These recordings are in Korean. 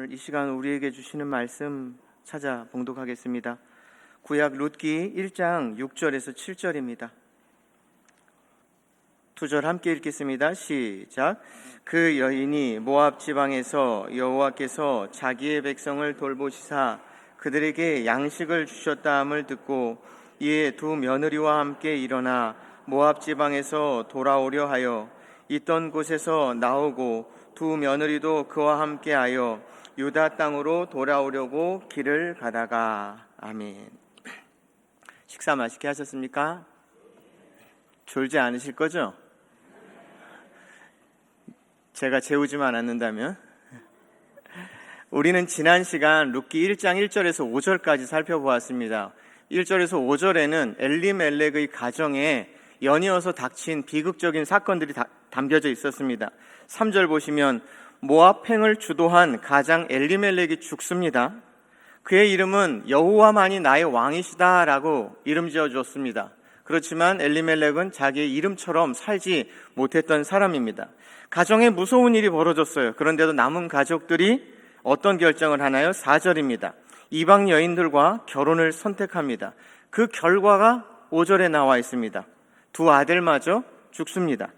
오늘 이 시간 우리에게 주시는 말씀 찾아 봉독하겠습니다. 구약 룻기 1장 6절에서 7절입니다. 두 절 함께 읽겠습니다. 시작. 그 여인이 모압 지방에서 여호와께서 자기의 백성을 돌보시사 그들에게 양식을 주셨다함을 듣고 이에 두 며느리와 함께 일어나 모압 지방에서 돌아오려 하여 있던 곳에서 나오고 두 며느리도 그와 함께하여 유다 땅으로 돌아오려고 길을 가다가. 아멘. 식사 맛있게 하셨습니까? 졸지 않으실 거죠? 제가 재우지만 않는다면. 우리는 지난 시간 룻기 1장 1절에서 5절까지 살펴보았습니다. 1절에서 5절에는 엘리멜렉의 가정에 연이어서 닥친 비극적인 사건들이 담겨져 있었습니다. 3절 보시면 모압행을 주도한 가장 엘리멜렉이 죽습니다. 그의 이름은 여호와만이 나의 왕이시다라고 이름 지어주었습니다. 그렇지만 엘리멜렉은 자기의 이름처럼 살지 못했던 사람입니다. 가정에 무서운 일이 벌어졌어요. 그런데도 남은 가족들이 어떤 결정을 하나요? 4절입니다. 이방 여인들과 결혼을 선택합니다. 그 결과가 5절에 나와 있습니다. 두 아들마저 죽습니다.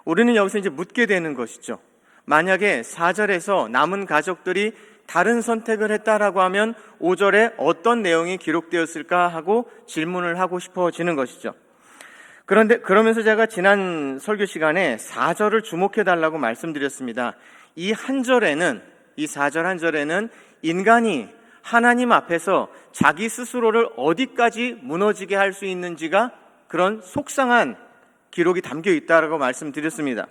우리는 여기서 이제 묻게 되는 것이죠. 만약에 4절에서 남은 가족들이 다른 선택을 했다라고 하면 5절에 어떤 내용이 기록되었을까 하고 질문을 하고 싶어지는 것이죠. 그러면서 제가 지난 설교 시간에 4절을 주목해 달라고 말씀드렸습니다. 이 4절 한 절에는 인간이 하나님 앞에서 자기 스스로를 어디까지 무너지게 할 수 있는지가 그런 속상한 기록이 담겨 있다라고 말씀드렸습니다.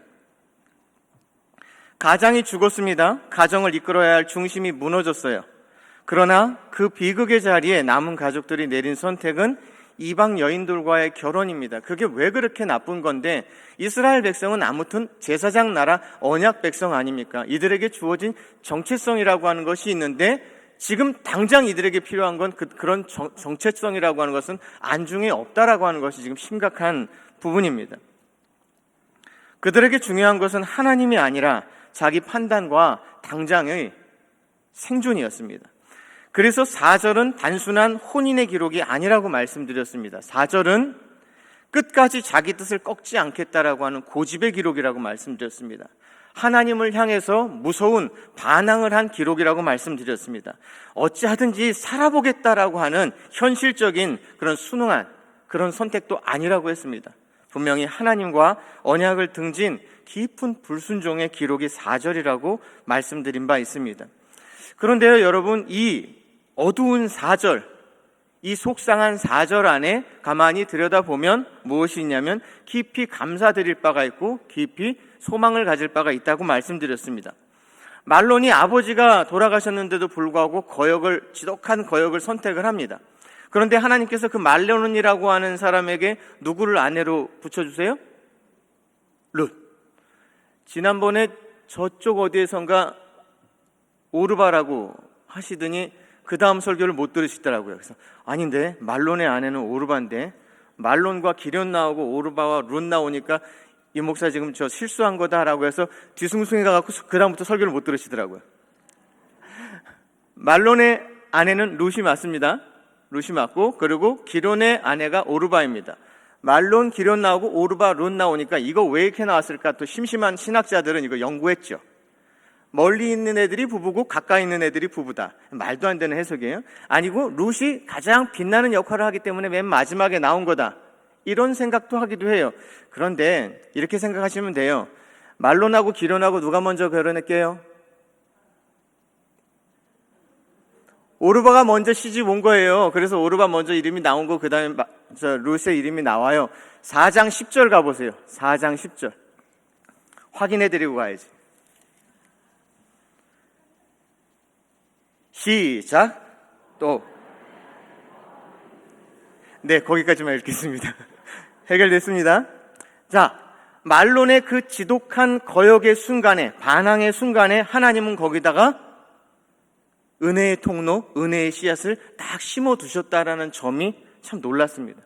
가장이 죽었습니다. 가정을 이끌어야 할 중심이 무너졌어요. 그러나 그 비극의 자리에 남은 가족들이 내린 선택은 이방 여인들과의 결혼입니다. 그게 왜 그렇게 나쁜 건데, 이스라엘 백성은 아무튼 제사장 나라 언약 백성 아닙니까? 이들에게 주어진 정체성이라고 하는 것이 있는데 지금 당장 이들에게 필요한 건 그런 정체성이라고 하는 것은 안중에 없다라고 하는 것이 지금 심각한 부분입니다. 그들에게 중요한 것은 하나님이 아니라 자기 판단과 당장의 생존이었습니다. 그래서 4절은 단순한 혼인의 기록이 아니라고 말씀드렸습니다. 4절은 끝까지 자기 뜻을 꺾지 않겠다라고 하는 고집의 기록이라고 말씀드렸습니다. 하나님을 향해서 무서운 반항을 한 기록이라고 말씀드렸습니다. 어찌하든지 살아보겠다라고 하는 현실적인 그런 순응한 그런 선택도 아니라고 했습니다. 분명히 하나님과 언약을 등진 깊은 불순종의 기록이 4절이라고 말씀드린 바 있습니다. 그런데요, 여러분, 이 어두운 4절, 이 속상한 4절 안에 가만히 들여다보면 무엇이 있냐면 깊이 감사드릴 바가 있고 깊이 소망을 가질 바가 있다고 말씀드렸습니다. 말론이 아버지가 돌아가셨는데도 불구하고 지독한 거역을 선택을 합니다. 그런데 하나님께서 그 말론이라고 하는 사람에게 누구를 아내로 붙여주세요? 룻. 지난번에 저쪽 어디에선가 오르바라고 하시더니 그 다음 설교를 못 들으시더라고요. 그래서 아닌데 말론의 아내는 오르바인데 말론과 기련 나오고 오르바와 룻 나오니까 이 목사 지금 저 실수한 거다라고 해서 뒤숭숭해 가지고 그 다음부터 설교를 못 들으시더라고요. 말론의 아내는 룻이 맞습니다. 룻이 맞고, 그리고 기련의 아내가 오르바입니다. 말론, 기련 나오고 오르바, 룻 나오니까 이거 왜 이렇게 나왔을까? 또 심심한 신학자들은 이거 연구했죠. 멀리 있는 애들이 부부고 가까이 있는 애들이 부부다. 말도 안 되는 해석이에요. 아니고 룻이 가장 빛나는 역할을 하기 때문에 맨 마지막에 나온 거다. 이런 생각도 하기도 해요. 그런데 이렇게 생각하시면 돼요. 말론하고 기련하고 누가 먼저 결혼했게요? 오르바가 먼저 시집 온 거예요. 그래서 오르바 먼저 이름이 나온 거, 그 다음에 룻의 이름이 나와요. 4장 10절 가보세요. 4장 10절. 확인해드리고 가야지. 시작. 또. 네, 거기까지만 읽겠습니다. 해결됐습니다. 자, 말론의 그 지독한 거역의 순간에, 반항의 순간에 하나님은 거기다가 은혜의 통로, 은혜의 씨앗을 딱 심어두셨다라는 점이 참 놀랐습니다.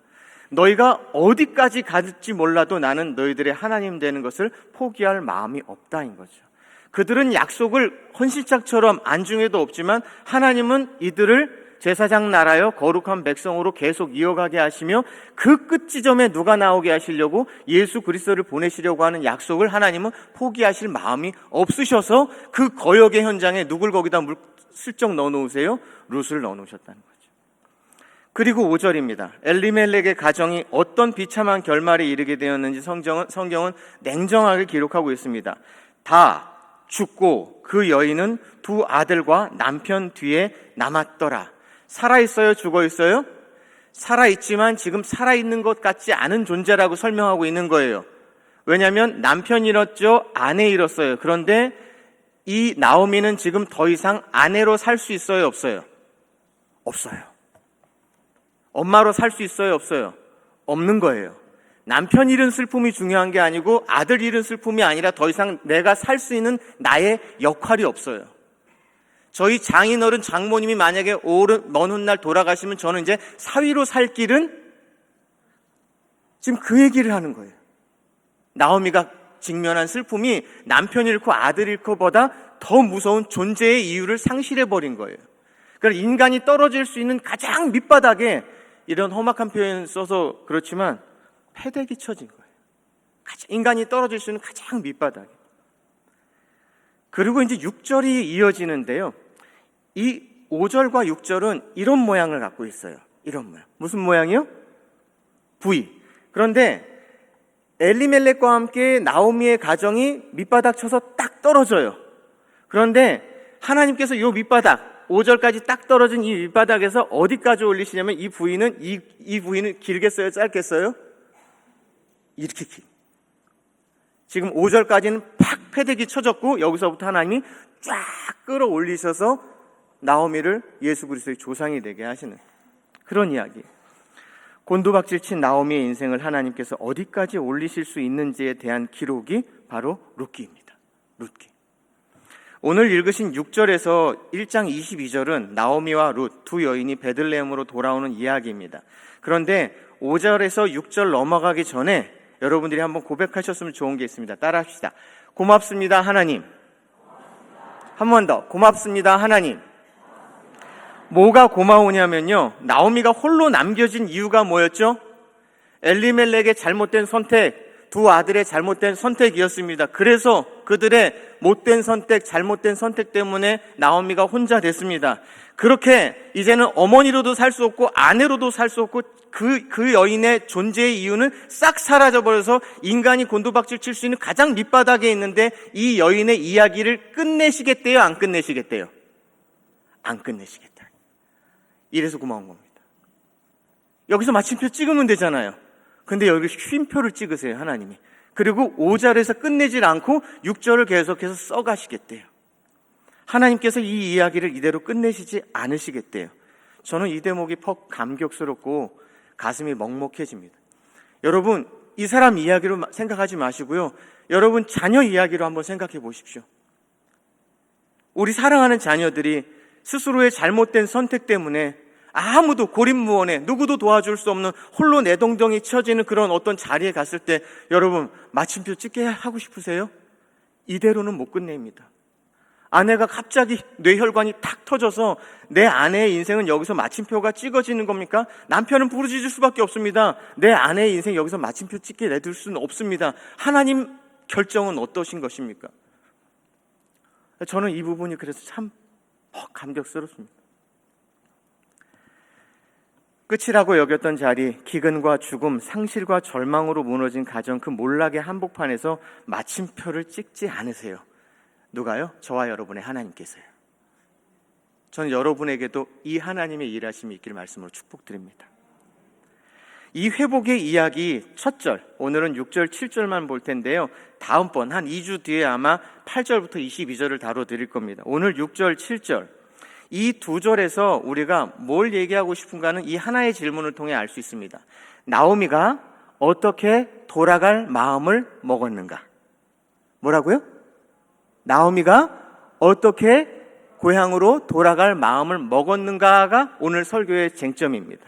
너희가 어디까지 갈지 몰라도 나는 너희들의 하나님 되는 것을 포기할 마음이 없다인 거죠. 그들은 약속을 헌신짝처럼 안중에도 없지만 하나님은 이들을 제사장 나라여 거룩한 백성으로 계속 이어가게 하시며 그 끝 지점에 누가 나오게 하시려고 예수 그리스도를 보내시려고 하는 약속을 하나님은 포기하실 마음이 없으셔서 그 거역의 현장에 누굴 거기다 슬쩍 넣어놓으세요? 룻을 넣어놓으셨다는 거죠. 그리고 5절입니다. 엘리멜렉의 가정이 어떤 비참한 결말에 이르게 되었는지 성경은 냉정하게 기록하고 있습니다. 다 죽고 그 여인은 두 아들과 남편 뒤에 남았더라. 살아있어요? 죽어있어요? 살아있지만 지금 살아있는 것 같지 않은 존재라고 설명하고 있는 거예요. 왜냐하면 남편 잃었죠, 아내 잃었어요. 그런데 이 나오미는 지금 더 이상 아내로 살 수 있어요, 없어요? 없어요. 엄마로 살 수 있어요, 없어요? 없는 거예요. 남편 잃은 슬픔이 중요한 게 아니고 아들 잃은 슬픔이 아니라 더 이상 내가 살 수 있는 나의 역할이 없어요. 저희 장인어른 장모님이 만약에 먼 훗날 돌아가시면 저는 이제 사위로 살 길은 지금 그 얘기를 하는 거예요. 나오미가 직면한 슬픔이 남편 잃고 아들 잃고보다 더 무서운 존재의 이유를 상실해버린 거예요. 그러니까 인간이 떨어질 수 있는 가장 밑바닥에, 이런 험악한 표현 써서 그렇지만 패대기 쳐진 거예요. 인간이 떨어질 수 있는 가장 밑바닥에. 그리고 이제 6절이 이어지는데요. 이 5절과 6절은 이런 모양을 갖고 있어요. 이런 모양. 무슨 모양이요? V. 그런데 엘리멜렉과 함께 나오미의 가정이 밑바닥 쳐서 딱 떨어져요. 그런데 하나님께서 이 밑바닥, 5절까지 딱 떨어진 이 밑바닥에서 어디까지 올리시냐면 이 V는 길게 써요? 짧게 써요? 이렇게 길. 지금 5절까지는 팍 패대기 쳐졌고 여기서부터 하나님이 쫙 끌어올리셔서 나오미를 예수 그리스도의 조상이 되게 하시는 그런 이야기. 곤두박질 친 나오미의 인생을 하나님께서 어디까지 올리실 수 있는지에 대한 기록이 바로 룻기입니다. 룻기. 오늘 읽으신 6절에서 1장 22절은 나오미와 룻 두 여인이 베들레헴으로 돌아오는 이야기입니다. 그런데 5절에서 6절 넘어가기 전에 여러분들이 한번 고백하셨으면 좋은 게 있습니다. 따라합시다. 고맙습니다, 하나님. 한 번 더. 고맙습니다, 하나님. 뭐가 고마우냐면요, 나오미가 홀로 남겨진 이유가 뭐였죠? 엘리멜렉의 잘못된 선택, 두 아들의 잘못된 선택이었습니다. 그래서 그들의 못된 선택, 잘못된 선택 때문에 나오미가 혼자 됐습니다. 그렇게 이제는 어머니로도 살 수 없고 아내로도 살 수 없고 그 여인의 존재의 이유는 싹 사라져버려서 인간이 곤두박질 칠 수 있는 가장 밑바닥에 있는데 이 여인의 이야기를 끝내시겠대요? 안 끝내시겠대요? 안 끝내시겠다. 이래서 고마운 겁니다. 여기서 마침표 찍으면 되잖아요. 근데 여기 쉼표를 찍으세요, 하나님이. 그리고 5절에서 끝내질 않고 6절을 계속해서 써가시겠대요. 하나님께서 이 이야기를 이대로 끝내시지 않으시겠대요. 저는 이 대목이 퍽 감격스럽고 가슴이 먹먹해집니다. 여러분, 이 사람 이야기로 생각하지 마시고요, 여러분 자녀 이야기로 한번 생각해 보십시오. 우리 사랑하는 자녀들이 스스로의 잘못된 선택 때문에 아무도 고립무원에 누구도 도와줄 수 없는 홀로 내동댕이 쳐지는 그런 어떤 자리에 갔을 때 여러분 마침표 찍게 하고 싶으세요? 이대로는 못 끝냅니다. 아내가 갑자기 뇌혈관이 탁 터져서 내 아내의 인생은 여기서 마침표가 찍어지는 겁니까? 남편은 부르짖을 수밖에 없습니다. 내 아내의 인생 여기서 마침표 찍게 내둘 수는 없습니다. 하나님 결정은 어떠신 것입니까? 저는 이 부분이 그래서 참 감격스럽습니다. 끝이라고 여겼던 자리, 기근과 죽음, 상실과 절망으로 무너진 가정, 그 몰락의 한복판에서 마침표를 찍지 않으세요. 누가요? 저와 여러분의 하나님께서요. 저는 여러분에게도 이 하나님의 일하심이 있길 말씀으로 축복드립니다. 이 회복의 이야기 첫 절, 오늘은 6절, 7절만 볼 텐데요. 다음번 한 2주 뒤에 아마 8절부터 22절을 다뤄드릴 겁니다. 오늘 6절, 7절. 이 두 절에서 우리가 뭘 얘기하고 싶은가는 이 하나의 질문을 통해 알 수 있습니다. 나오미가 어떻게 돌아갈 마음을 먹었는가? 뭐라고요? 나오미가 어떻게 고향으로 돌아갈 마음을 먹었는가가 오늘 설교의 쟁점입니다.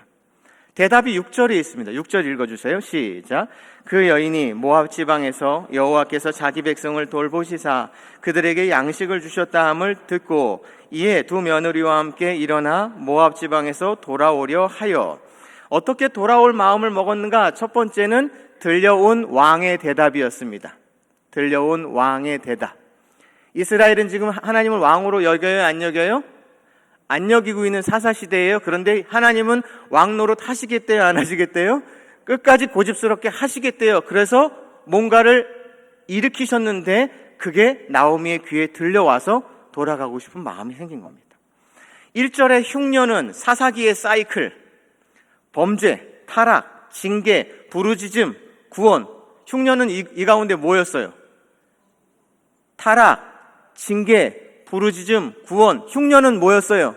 대답이 6절에 있습니다. 6절 읽어주세요. 시작. 그 여인이 모압 지방에서 여호와께서 자기 백성을 돌보시사 그들에게 양식을 주셨다 함을 듣고 이에 두 며느리와 함께 일어나 모압 지방에서 돌아오려 하여. 어떻게 돌아올 마음을 먹었는가? 첫 번째는 들려온 왕의 대답이었습니다. 들려온 왕의 대답. 이스라엘은 지금 하나님을 왕으로 여겨요? 안 여겨요? 안 여기고 있는 사사시대예요. 그런데 하나님은 왕 노릇 하시겠대요? 안 하시겠대요? 끝까지 고집스럽게 하시겠대요. 그래서 뭔가를 일으키셨는데 그게 나오미의 귀에 들려와서 돌아가고 싶은 마음이 생긴 겁니다. 1절의 흉년은 사사기의 사이클, 범죄, 타락, 징계, 부르짖음, 구원. 흉년은 이 가운데 뭐였어요? 타락, 징계, 부르짖음, 구원. 흉년은 뭐였어요?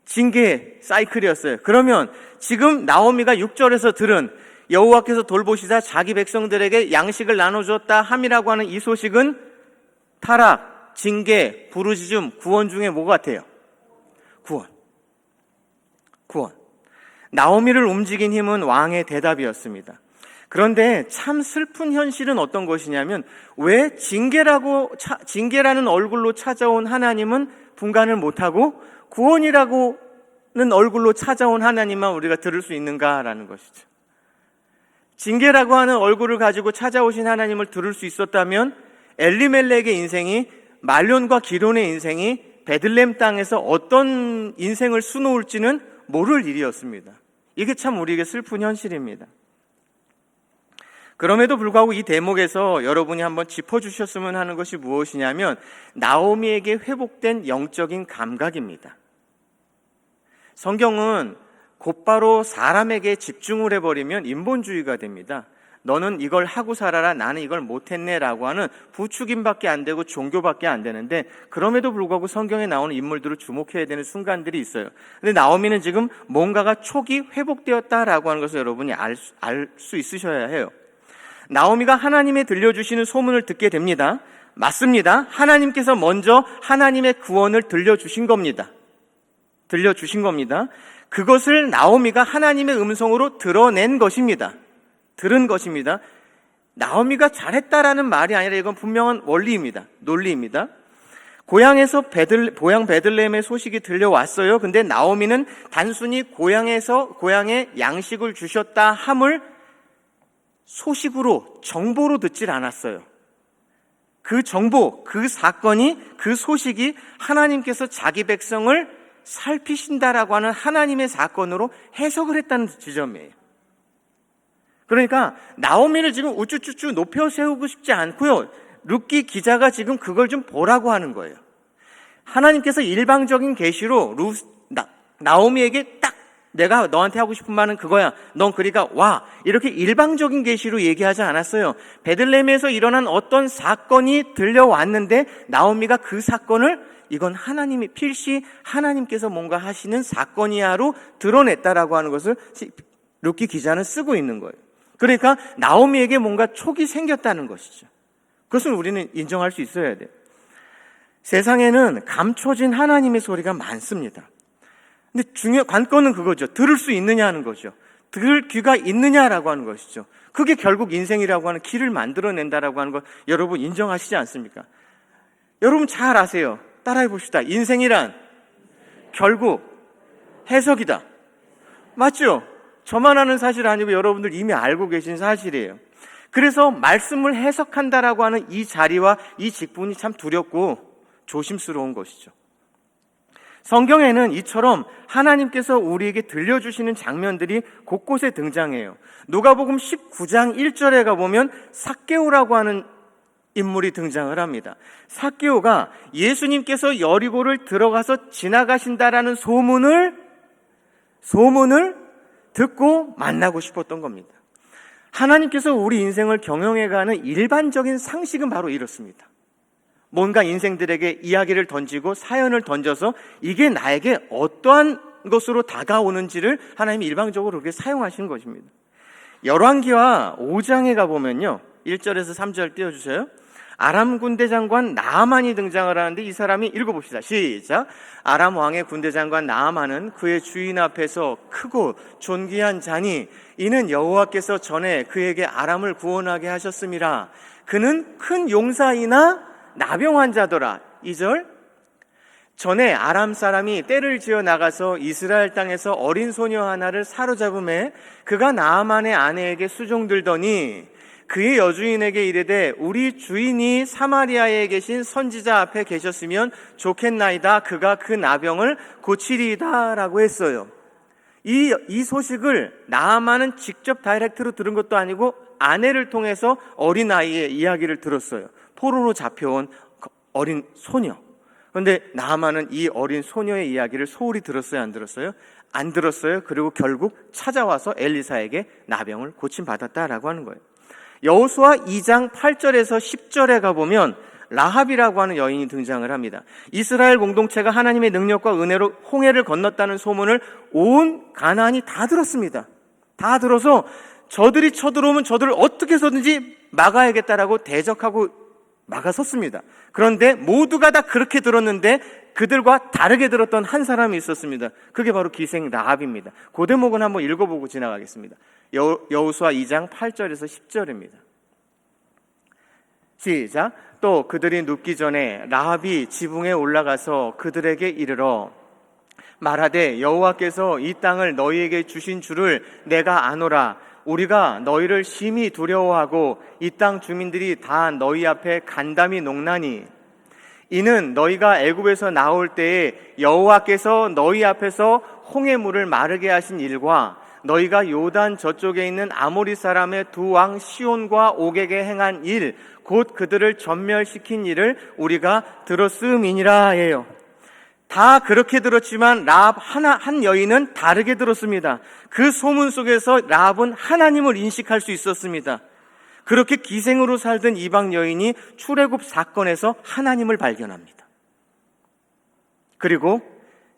징계 사이클이었어요. 그러면 지금 나오미가 6절에서 들은 여호와께서 돌보시사 자기 백성들에게 양식을 나눠주었다 함이라고 하는 이 소식은 타락, 징계, 부르짖음, 구원 중에 뭐 같아요? 구원. 나오미를 움직인 힘은 왕의 대답이었습니다. 그런데 참 슬픈 현실은 어떤 것이냐면 왜 징계라는 얼굴로 찾아온 하나님은 분간을 못하고 구원이라고는 얼굴로 찾아온 하나님만 우리가 들을 수 있는가라는 것이죠. 징계라고 하는 얼굴을 가지고 찾아오신 하나님을 들을 수 있었다면 엘리멜렉의 인생이 말론과 기론의 인생이 베들레헴 땅에서 어떤 인생을 수놓을지는 모를 일이었습니다. 이게 참 우리에게 슬픈 현실입니다. 그럼에도 불구하고 이 대목에서 여러분이 한번 짚어주셨으면 하는 것이 무엇이냐면 나오미에게 회복된 영적인 감각입니다. 성경은 곧바로 사람에게 집중을 해버리면 인본주의가 됩니다. 너는 이걸 하고 살아라, 나는 이걸 못했네 라고 하는 부추김밖에 안 되고 종교밖에 안 되는데 그럼에도 불구하고 성경에 나오는 인물들을 주목해야 되는 순간들이 있어요. 근데 나오미는 지금 뭔가가 촉이 회복되었다라고 하는 것을 여러분이 알 수 있으셔야 해요. 나오미가 하나님의 들려주시는 소문을 듣게 됩니다. 맞습니다. 하나님께서 먼저 하나님의 구원을 들려주신 겁니다. 그것을 나오미가 하나님의 음성으로 드러낸 것입니다. 들은 것입니다. 나오미가 잘했다라는 말이 아니라 이건 분명한 원리입니다. 논리입니다. 고향 베들레헴의 소식이 들려왔어요. 근데 나오미는 단순히 고향에 양식을 주셨다 함을 소식으로, 정보로 듣질 않았어요. 그 정보, 그 사건이, 그 소식이 하나님께서 자기 백성을 살피신다라고 하는 하나님의 사건으로 해석을 했다는 지점이에요. 그러니까 나오미를 지금 우쭈쭈쭈 높여 세우고 싶지 않고요. 룻기 기자가 지금 그걸 좀 보라고 하는 거예요. 하나님께서 일방적인 계시로 나오미에게 딱 내가 너한테 하고 싶은 말은 그거야. 넌 그러니까 와. 이렇게 일방적인 계시로 얘기하지 않았어요. 베들레헴에서 일어난 어떤 사건이 들려왔는데 나오미가 그 사건을 이건 하나님이 필시 하나님께서 뭔가 하시는 사건이야로 드러냈다라고 하는 것을 룻기 기자는 쓰고 있는 거예요. 그러니까 나오미에게 뭔가 촉이 생겼다는 것이죠. 그것을 우리는 인정할 수 있어야 돼요. 세상에는 감춰진 하나님의 소리가 많습니다. 근데 관건은 그거죠. 들을 수 있느냐 하는 거죠. 들을 귀가 있느냐라고 하는 것이죠. 그게 결국 인생이라고 하는 길을 만들어낸다라고 하는 것 여러분 인정하시지 않습니까? 여러분 잘 아세요. 따라해 봅시다. 인생이란 결국 해석이다. 맞죠? 저만 아는 사실 아니고 여러분들 이미 알고 계신 사실이에요. 그래서 말씀을 해석한다라고 하는 이 자리와 이 직분이 참 두렵고 조심스러운 것이죠. 성경에는 이처럼 하나님께서 우리에게 들려주시는 장면들이 곳곳에 등장해요. 누가복음 19장 1절에 가보면 삭개오라고 하는 인물이 등장을 합니다. 삭개오가 예수님께서 여리고를 들어가서 지나가신다라는 소문을 듣고 만나고 싶었던 겁니다. 하나님께서 우리 인생을 경영해가는 일반적인 상식은 바로 이렇습니다. 뭔가 인생들에게 이야기를 던지고 사연을 던져서 이게 나에게 어떠한 것으로 다가오는지를 하나님이 일방적으로 그렇게 사용하시는 것입니다. 열왕기하 5장에 가보면요 1절에서 3절 띄워주세요. 아람 군대 장관 나아만이 등장을 하는데 이 사람이 읽어봅시다. 시작. 아람 왕의 군대 장관 나아만은 그의 주인 앞에서 크고 존귀한 자니 이는 여호와께서 전에 그에게 아람을 구원하게 하셨음이라. 그는 큰 용사이나 나병 환자더라. 2절. 전에 아람 사람이 떼를 지어 나가서 이스라엘 땅에서 어린 소녀 하나를 사로잡음에 그가 나아만의 아내에게 수종들더니 그의 여주인에게 이르되 우리 주인이 사마리아에 계신 선지자 앞에 계셨으면 좋겠나이다. 그가 그 나병을 고치리이다 라고 했어요. 이 소식을 나아만은 직접 다이렉트로 들은 것도 아니고 아내를 통해서 어린아이의 이야기를 들었어요. 포로로 잡혀온 어린 소녀. 그런데 나아만은 이 어린 소녀의 이야기를 소홀히 들었어요? 안 들었어요? 안 들었어요. 그리고 결국 찾아와서 엘리사에게 나병을 고침받았다라고 하는 거예요. 여호수아 2장 8절에서 10절에 가보면 라합이라고 하는 여인이 등장을 합니다. 이스라엘 공동체가 하나님의 능력과 은혜로 홍해를 건넜다는 소문을 온 가나안이 다 들었습니다. 다 들어서 저들이 쳐들어오면 저들을 어떻게 해서든지 막아야겠다라고 대적하고 막아섰습니다. 그런데 모두가 다 그렇게 들었는데 그들과 다르게 들었던 한 사람이 있었습니다. 그게 바로 기생 라합입니다. 그 대목은 한번 읽어보고 지나가겠습니다. 여호수아 2장 8절에서 10절입니다. 시작. 또 그들이 눕기 전에 라합이 지붕에 올라가서 그들에게 이르러 말하되 여호와께서 이 땅을 너희에게 주신 줄을 내가 아노라. 우리가 너희를 심히 두려워하고 이 땅 주민들이 다 너희 앞에 간담이 녹나니 이는 너희가 애굽에서 나올 때에 여호와께서 너희 앞에서 홍해물을 마르게 하신 일과 너희가 요단 저쪽에 있는 아모리 사람의 두 왕 시온과 옥에게 행한 일, 곧 그들을 전멸시킨 일을 우리가 들었음이니라 해요. 다 그렇게 들었지만 라합 한 여인은 다르게 들었습니다. 그 소문 속에서 라합은 하나님을 인식할 수 있었습니다. 그렇게 기생으로 살던 이방 여인이 출애굽 사건에서 하나님을 발견합니다. 그리고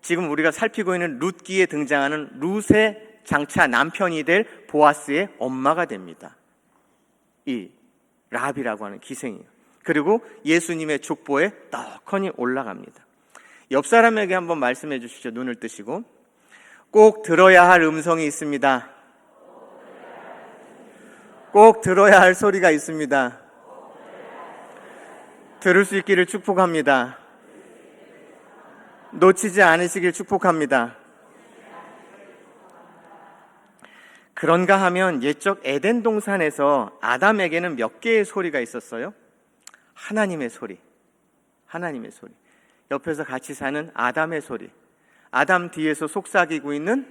지금 우리가 살피고 있는 룻기에 등장하는 룻의 장차 남편이 될 보아스의 엄마가 됩니다. 이 라합이라고 하는 기생이에요. 그리고 예수님의 족보에 떡하니 올라갑니다. 옆 사람에게 한번 말씀해 주시죠. 눈을 뜨시고. 꼭 들어야 할 음성이 있습니다. 꼭 들어야 할 소리가 있습니다. 들을 수 있기를 축복합니다. 놓치지 않으시길 축복합니다. 그런가 하면 옛적 에덴 동산에서 아담에게는 몇 개의 소리가 있었어요? 하나님의 소리. 하나님의 소리. 옆에서 같이 사는 아담의 소리. 아담 뒤에서 속삭이고 있는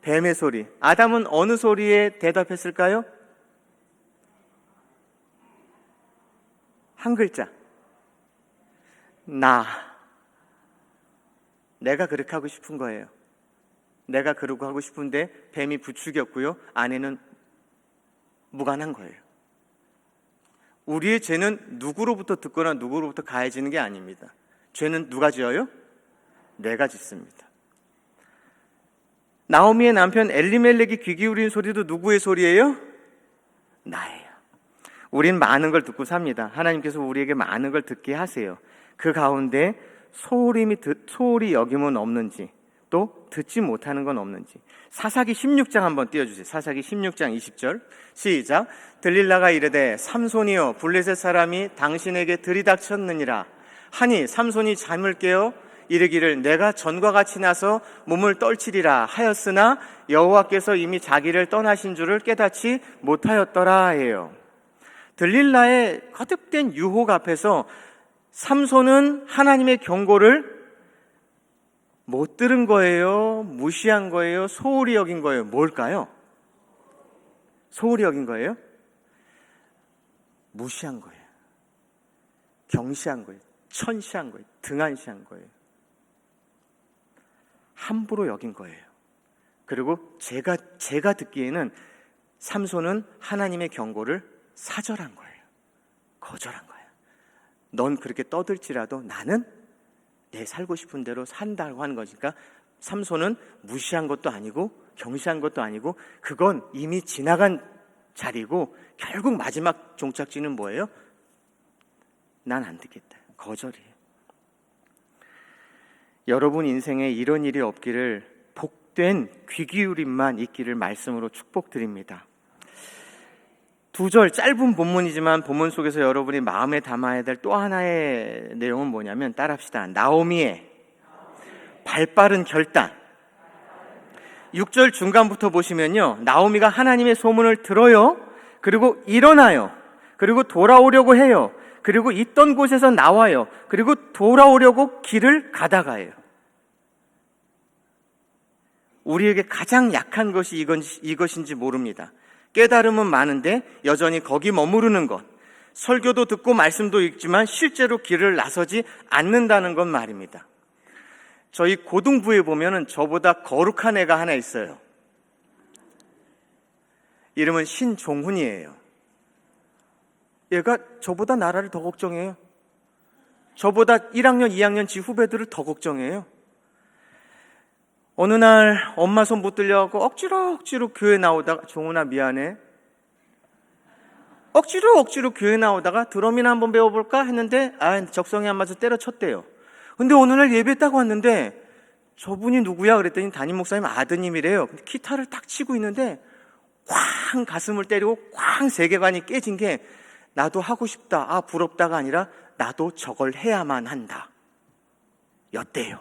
뱀의 소리. 아담은 어느 소리에 대답했을까요? 한 글자. 내가 그렇게 하고 싶은 거예요. 내가 그러고 하고 싶은데 뱀이 부추겼고요. 아내는 무관한 거예요. 우리의 죄는 누구로부터 듣거나 누구로부터 가해지는 게 아닙니다. 죄는 누가 지어요? 내가 짓습니다. 나오미의 남편 엘리멜렉이 귀 기울인 소리도 누구의 소리예요? 나예요. 우린 많은 걸 듣고 삽니다. 하나님께서 우리에게 많은 걸 듣게 하세요. 그 가운데 소홀히 여김은 없는지, 또 듣지 못하는 건 없는지. 사사기 16장 한번 띄워주세요. 사사기 16장 20절 시작. 들릴라가 이르되 삼손이여 블레셋 사람이 당신에게 들이닥쳤느니라 하니 삼손이 잠을 깨어 이르기를 내가 전과 같이 나서 몸을 떨치리라 하였으나 여호와께서 이미 자기를 떠나신 줄을 깨닫지 못하였더라 해요. 들릴라의 거듭된 유혹 앞에서 삼손은 하나님의 경고를 못 들은 거예요? 무시한 거예요? 소홀히 여긴 거예요? 뭘까요? 소홀히 여긴 거예요? 무시한 거예요. 경시한 거예요. 천시한 거예요. 등한시한 거예요. 함부로 여긴 거예요. 그리고 제가 듣기에는 삼손은 하나님의 경고를 사절한 거예요. 거절한 거예요. 넌 그렇게 떠들지라도 나는 내 살고 싶은 대로 산다고 하는 거니까 삼손은 무시한 것도 아니고 경시한 것도 아니고 그건 이미 지나간 자리고 결국 마지막 종착지는 뭐예요? 난 안 되겠다. 거절이에요. 여러분 인생에 이런 일이 없기를, 복된 귀 기울임만 있기를 말씀으로 축복드립니다. 2절 짧은 본문이지만 본문 속에서 여러분이 마음에 담아야 될 또 하나의 내용은 뭐냐면, 따라합시다. 나오미의 발빠른 결단. 6절 중간부터 보시면요, 나오미가 하나님의 소문을 들어요. 그리고 일어나요. 그리고 돌아오려고 해요. 그리고 있던 곳에서 나와요. 그리고 돌아오려고 길을 가다가요. 우리에게 가장 약한 것이 이것인지 모릅니다. 깨달음은 많은데 여전히 거기 머무르는 것, 설교도 듣고 말씀도 읽지만 실제로 길을 나서지 않는다는 건 말입니다. 저희 고등부에 보면은 저보다 거룩한 애가 하나 있어요. 이름은 신종훈이에요. 얘가 저보다 나라를 더 걱정해요. 저보다 1학년, 2학년 지 후배들을 더 걱정해요. 어느 날 엄마 손 붙들려고 억지로 교회 나오다가, 종훈아 미안해, 억지로 교회 나오다가 드럼이나 한번 배워볼까 했는데 적성에 안 맞아서 때려쳤대요. 근데 어느 날 예배 딱 왔는데 저분이 누구야 그랬더니 담임 목사님 아드님이래요. 근데 기타를 딱 치고 있는데 쾅 가슴을 때리고 쾅 세계관이 깨진 게, 나도 하고 싶다, 부럽다가 아니라 나도 저걸 해야만 한다 였대요.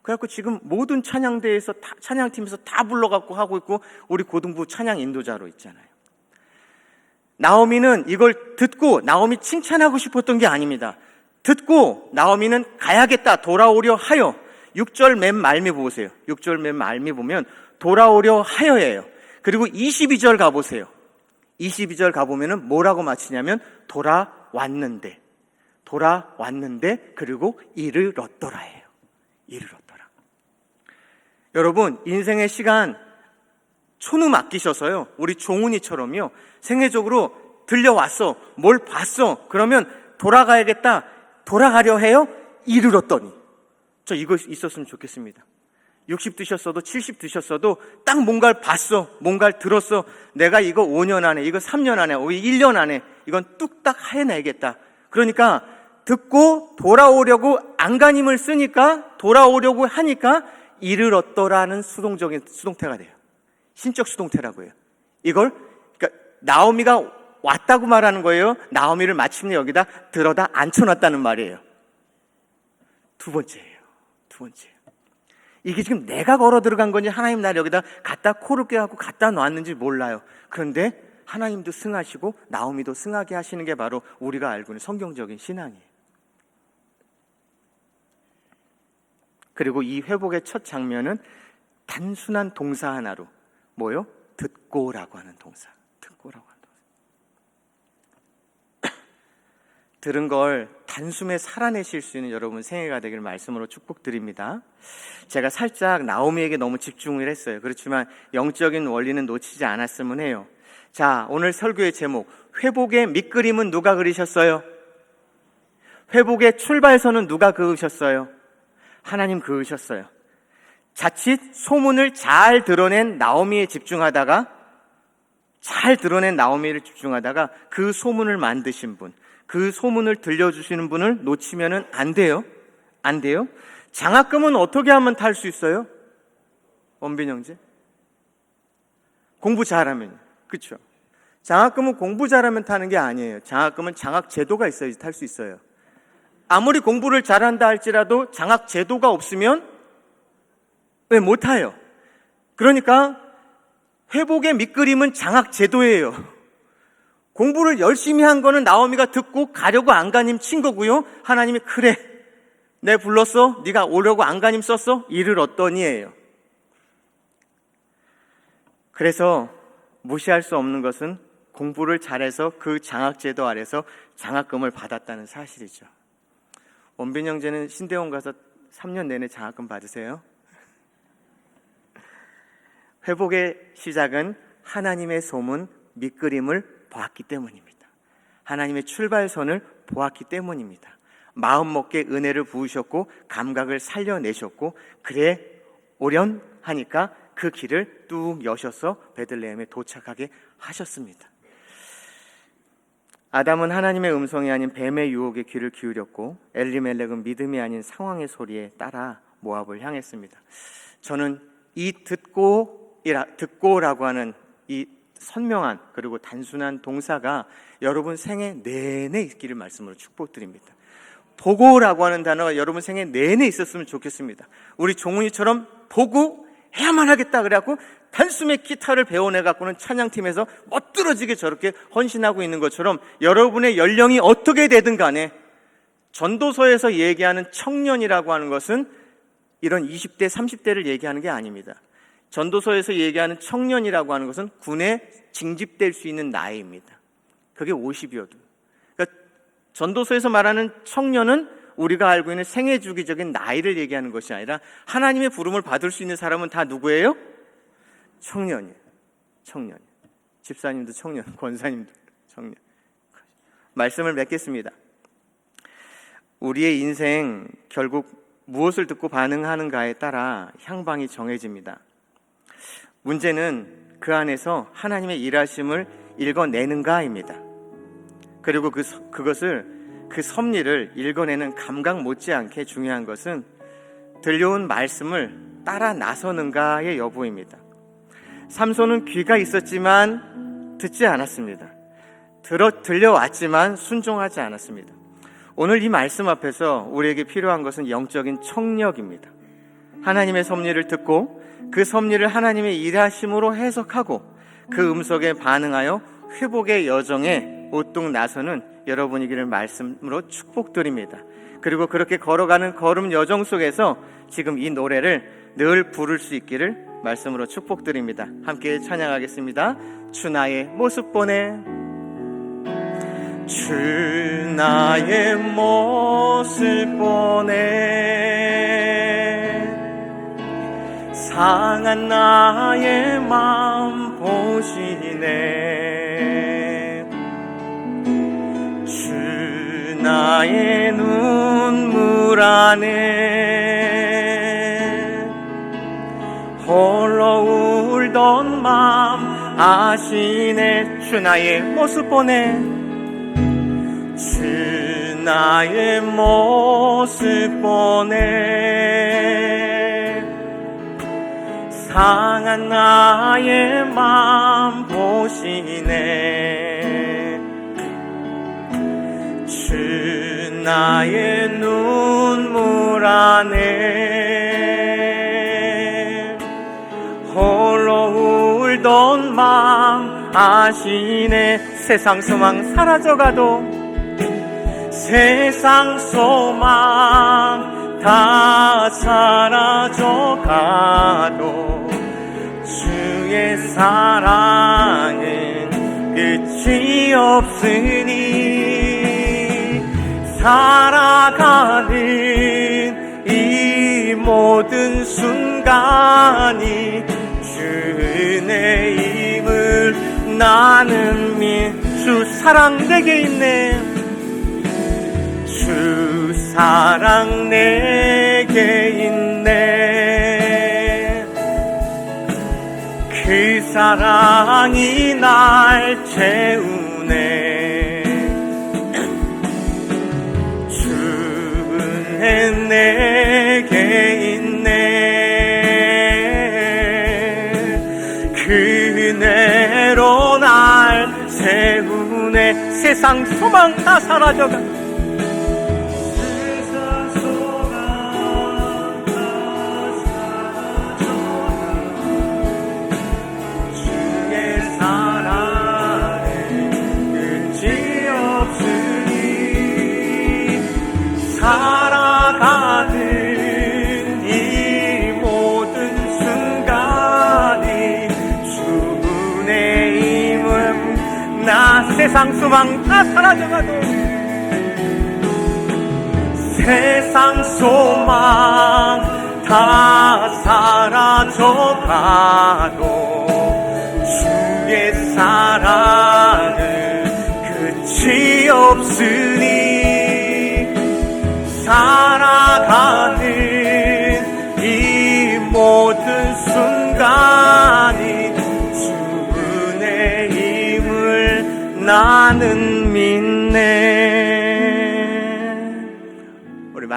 그래갖고 지금 모든 찬양대에서 찬양팀에서 다 불러갖고 하고 있고, 우리 고등부 찬양 인도자로 있잖아요. 나오미는 이걸 듣고, 나오미 칭찬하고 싶었던 게 아닙니다. 듣고 나오미는 가야겠다, 돌아오려 하여. 6절 맨 말미 보세요. 6절 맨 말미 보면 돌아오려 하여예요. 그리고 22절 가보세요. 22절 가보면은 뭐라고 마치냐면 돌아왔는데 그리고 이르렀더라예요. 이르렀더라. 여러분, 인생의 시간 초는 아끼셔서요, 우리 종훈이처럼요, 생애적으로 들려왔어, 뭘 봤어, 그러면 돌아가야겠다, 돌아가려 해요. 이르렀더니. 저 이거 있었으면 좋겠습니다. 60 드셨어도 70 드셨어도 딱 뭔가를 봤어, 뭔가를 들었어. 내가 이거 5년 안에, 이거 3년 안에, 1년 안에 이건 뚝딱 해내겠다. 그러니까 듣고 돌아오려고 안간힘을 쓰니까, 돌아오려고 하니까 이르렀더라는 수동태가 돼요. 신적 수동태라고 해요. 이걸 그러니까 나오미가 왔다고 말하는 거예요. 나오미를 마침내 여기다 들어다 앉혀놨다는 말이에요. 두 번째예요. 이게 지금 내가 걸어 들어간 건지 하나님 나를 여기다 갖다 코를 껴갖고 갖다 놨는지 몰라요. 그런데 하나님도 승하시고 나오미도 승하게 하시는 게 바로 우리가 알고 있는 성경적인 신앙이에요. 그리고 이 회복의 첫 장면은 단순한 동사 하나로, 뭐요? 듣고라고 하는 동사. 들은 걸 단숨에 살아내실 수 있는 여러분 생애가 되길 말씀으로 축복드립니다. 제가 살짝 나오미에게 너무 집중을 했어요. 그렇지만 영적인 원리는 놓치지 않았으면 해요. 자, 오늘 설교의 제목, 회복의 밑그림은 누가 그리셨어요? 회복의 출발선은 누가 그으셨어요? 하나님 그으셨어요. 자칫 소문을 잘 드러낸 나오미를 집중하다가 그 소문을 만드신 분, 그 소문을 들려주시는 분을 놓치면은 안 돼요. 장학금은 어떻게 하면 탈 수 있어요? 원빈 형제? 공부 잘하면. 그렇죠? 장학금은 공부 잘하면 타는 게 아니에요. 장학금은 장학 제도가 있어야지 탈 수 있어요. 아무리 공부를 잘한다 할지라도 장학 제도가 없으면 왜 못 타요? 그러니까 회복의 밑그림은 장학 제도예요. 공부를 열심히 한 거는 나오미가 듣고 가려고 안간힘 친 거고요. 하나님이 그래, 내 불렀어? 네가 오려고 안간힘 썼어? 이르렀더니예요. 그래서 무시할 수 없는 것은 공부를 잘해서 그 장학제도 아래서 장학금을 받았다는 사실이죠. 원빈 형제는 신대원 가서 3년 내내 장학금 받으세요. 회복의 시작은 하나님의 소문, 밑그림을 보았기 때문입니다. 하나님의 출발선을 보았기 때문입니다. 마음먹게 은혜를 부으셨고 감각을 살려내셨고, 그래 오련하니까 그 길을 뚝 여셔서 베들레헴에 도착하게 하셨습니다. 아담은 하나님의 음성이 아닌 뱀의 유혹에 귀를 기울였고 엘리멜렉은 믿음이 아닌 상황의 소리에 따라 모압을 향했습니다. 저는 이 듣고라고 하는 이 선명한 그리고 단순한 동사가 여러분 생애 내내 있기를 말씀으로 축복드립니다. 보고라고 하는 단어가 여러분 생애 내내 있었으면 좋겠습니다. 우리 종훈이처럼 보고 해야만 하겠다 그래갖고 단숨에 기타를 배워내갖고는 찬양팀에서 멋들어지게 저렇게 헌신하고 있는 것처럼 여러분의 연령이 어떻게 되든 간에 전도서에서 얘기하는 청년이라고 하는 것은 이런 20대, 30대를 얘기하는 게 아닙니다. 전도서에서 얘기하는 청년이라고 하는 것은 군에 징집될 수 있는 나이입니다. 그게 50이어도. 그러니까 전도서에서 말하는 청년은 우리가 알고 있는 생애 주기적인 나이를 얘기하는 것이 아니라 하나님의 부름을 받을 수 있는 사람은 다 누구예요? 청년이에요. 청년. 집사님도 청년, 권사님도 청년. 말씀을 맺겠습니다. 우리의 인생 결국 무엇을 듣고 반응하는가에 따라 향방이 정해집니다. 문제는 그 안에서 하나님의 일하심을 읽어내는가입니다. 그리고 그것을 그 섭리를 읽어내는 감각 못지않게 중요한 것은 들려온 말씀을 따라 나서는가의 여부입니다. 삼손은 귀가 있었지만 듣지 않았습니다. 들려왔지만 순종하지 않았습니다. 오늘 이 말씀 앞에서 우리에게 필요한 것은 영적인 청력입니다. 하나님의 섭리를 듣고 그 섭리를 하나님의 일하심으로 해석하고 그 음성에 반응하여 회복의 여정에 우뚝 나서는 여러분이기를 말씀으로 축복드립니다. 그리고 그렇게 걸어가는 걸음 여정 속에서 지금 이 노래를 늘 부를 수 있기를 말씀으로 축복드립니다. 함께 찬양하겠습니다. 주 나의 모습 보내, 주 나의 모습 보내, 상한 나의 마음 보시네. 주 나의 눈물 안에 홀로 울던 마음 아시네. 주 나의 모습 보내, 주 나의 모습 보내, 상한 나의 마음 보시네. 주 나의 눈물 안에 홀로 울던 마음 아시네. 세상 소망 사라져가도, 세상 소망 다 사라져가도 주의 사랑은 끝이 없으니 살아가는 이 모든 순간이 주의 힘을 나는 주 사랑 내게 있네. 주 사랑 내게 있네. 그 사랑이 날 채우네. 주 은혜 내게 있네. 그 은혜로 날 채우네. 세상 소망 다 사라져가, 살아가는 이 모든 순간이 주의 힘은 나 세상 소망 다 사라져가도, 세상 소망 다 사라져가도 주의 사랑은 끝이 없으니 살아가는 이 모든 순간이 주의 힘을 나는 믿네.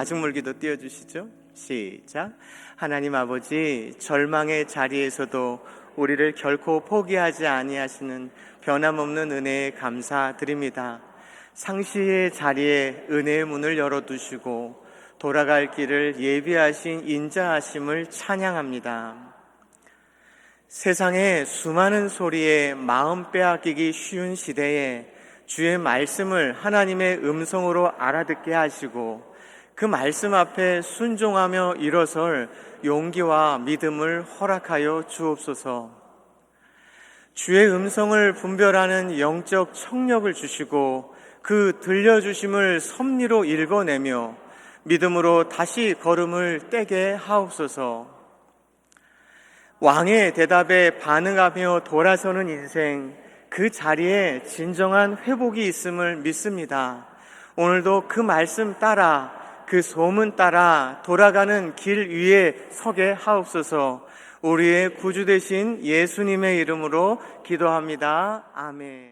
마중물기도 띄워주시죠. 시작. 하나님 아버지, 절망의 자리에서도 우리를 결코 포기하지 아니하시는 변함없는 은혜에 감사드립니다. 상시의 자리에 은혜의 문을 열어두시고 돌아갈 길을 예비하신 인자하심을 찬양합니다. 세상의 수많은 소리에 마음 빼앗기기 쉬운 시대에 주의 말씀을 하나님의 음성으로 알아듣게 하시고 그 말씀 앞에 순종하며 일어설 용기와 믿음을 허락하여 주옵소서. 주의 음성을 분별하는 영적 청력을 주시고 그 들려주심을 섭리로 읽어내며 믿음으로 다시 걸음을 떼게 하옵소서. 왕의 대답에 반응하며 돌아서는 인생, 그 자리에 진정한 회복이 있음을 믿습니다. 오늘도 그 말씀 따라, 그 소문 따라 돌아가는 길 위에 서게 하옵소서. 우리의 구주 되신 예수님의 이름으로 기도합니다. 아멘.